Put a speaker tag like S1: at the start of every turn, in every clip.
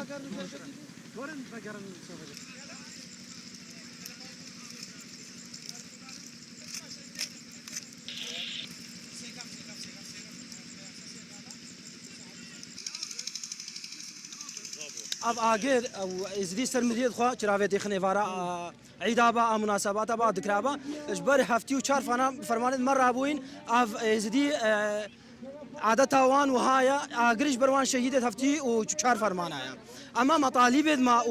S1: اب اگر ازدی سرمدید خو چراویتی خنیوارا عیدابا مناسبات با ذکرابا اجبر هفتی و چهار فرمان مره بوین اف ازدی عادت وان وهايا اقريش بروان شهيدة هفتي وشار فرمانايا اما مطالب ما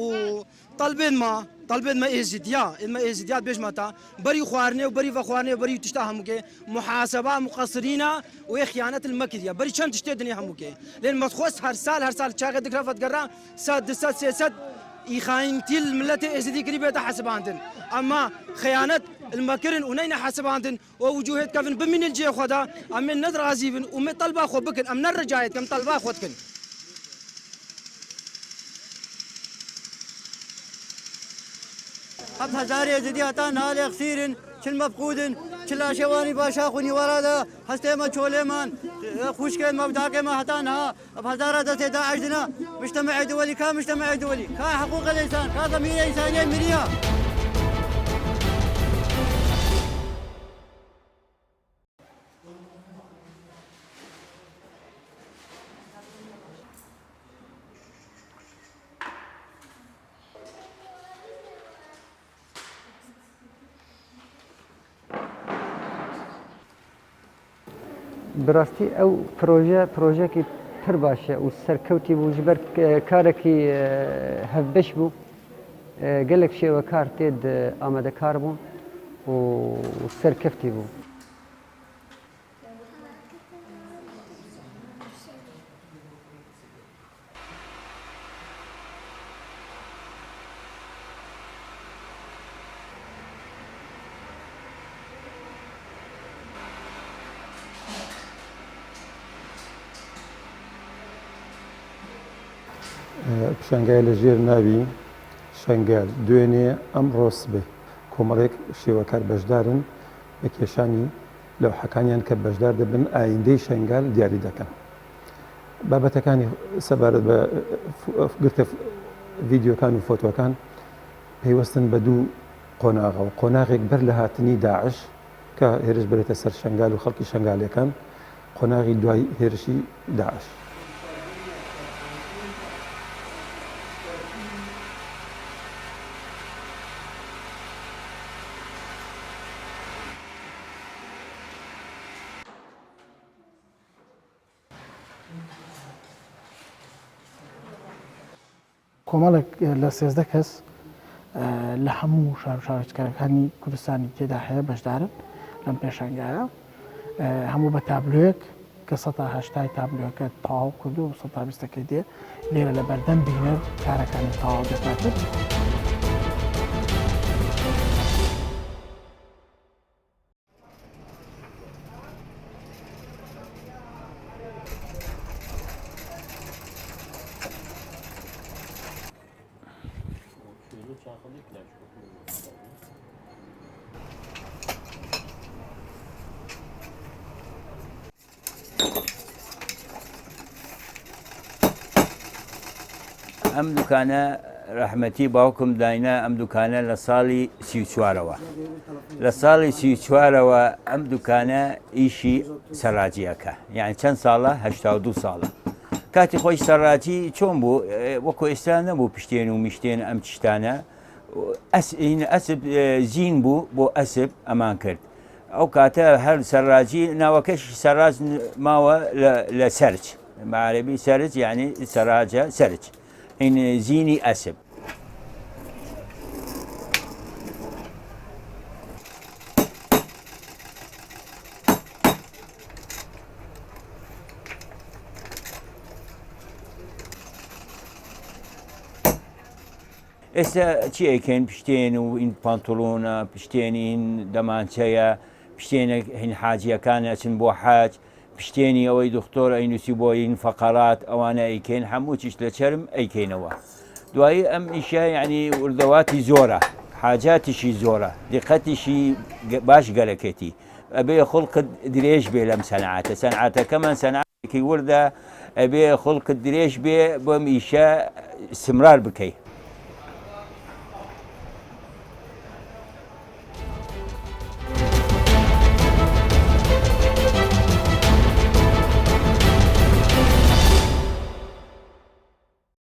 S1: طلب ما ازدياد بيش متى بري خوارني وبري فخوارني وبري تشتاهم كي محاسبه مقصرين وخيانه المكديه بري شن تشتي الدنيا همكي لان متخص هر سال شاغد دكرافت قرا سد سياسات يخاينتي الملة ازدي قريبه حسباندن اما خيانه المكرن ونينا حسباندن ووجوهات كفن بمن الجي خدا امن نذر عزيبن ومن طلبا خو بكن امن الرجايت كم طلبا خودكن
S2: اب هزاري زدي هتان هالي خسيرن شل مفقودن شل شواني باشا خوني ورادا هستيما شوليمان خوشكين مبداك ما هتانها اب هزارة دستي داعش دنا مجتمع دولي مجتمع دولي حقوق الانسان ضمير انسانيه مريا
S3: براستي او بروجه كي ترباشه والسركوتي وجبر كاركي هفبش بو قالك شيء وكار تيد اماده كاربون والسركفتي بو
S4: شنگال لەژێر ناوی شنگال دوێنێ ئەم ڕۆسبێ کۆمەڵێک شێوەکار بەشدارن بە کێشانی لەو حەکانیان کە بەشدار دەبن ئایندەی شنگال دیاری دەکەن. بابەتەکانی سەبارەت بە گرتە ڤیدیۆکان و فۆتۆکان پەیوەستن بە دوو قۆناغەوە قۆناغێک بەر لە هاتنی داعش کە هێرش بێتە سەر شنگال و خەڵکی شنگالەکان قۆناغی دوای هێرشی داعش.
S5: کۆمەڵێک لە 13 کەس لە هەموو شارۆچکارەکانی کوردستانی تێدا هەیە بەشدارن لەم پێشانگایە هەموو بە تابلۆیەک کە 180 تابلۆەکە تەواو کردو و 120ەکەی دێ لێرە لە بەردەم بینەر کارەکانی تەواو دەکاتن.
S6: ئەم دوکانە ڕەحمەتی باوکم داینا ئەم دوکانە لە ساڵی 34ەوە لە ساڵی 34ەوە ئەم دوکانە ئیشی سەراجیەکە یعنی چەند ساڵە 82 ساڵە کاتی خۆی سەراجی چۆن بوو وەکو ئێستا نەبوو پشتێن و میشتێن ئەم تشتانە ئەسب زین بوو بۆ ئەسب ئەمان کرد ئەو کاتە هەر سەراجی ناوەکەشی سەراج ماوە لە سەرج بەعەرەبی سەرج یعنی سەراجە سەرج این زینی ئەسب ئێستا چی ئەیکەین پشتێن و ئین پانتۆلۆنە پشتێنین دەمانچەیە پشتێنە هین حاجیەکانە ئەچن بۆ حاج پشتێنی ئەوەی دکتۆر ئەینوسی بۆ این فەقەرات ئەوانە ئەیکەین هەموو چیش لە چەرم ئەیکەینەوە دوایی ئەم ئیشە یعنی وردەواتی زۆرە حاجاتیشی زۆرە دیقەتیشی باش گەرەکەتی ئەبێ خوڵقت درێژ بێ لەم سەنعاتە سەنعاتەکەمان سەنعات كي ورده ابي خلق الدريش بي بوم ايشا استمرار بكي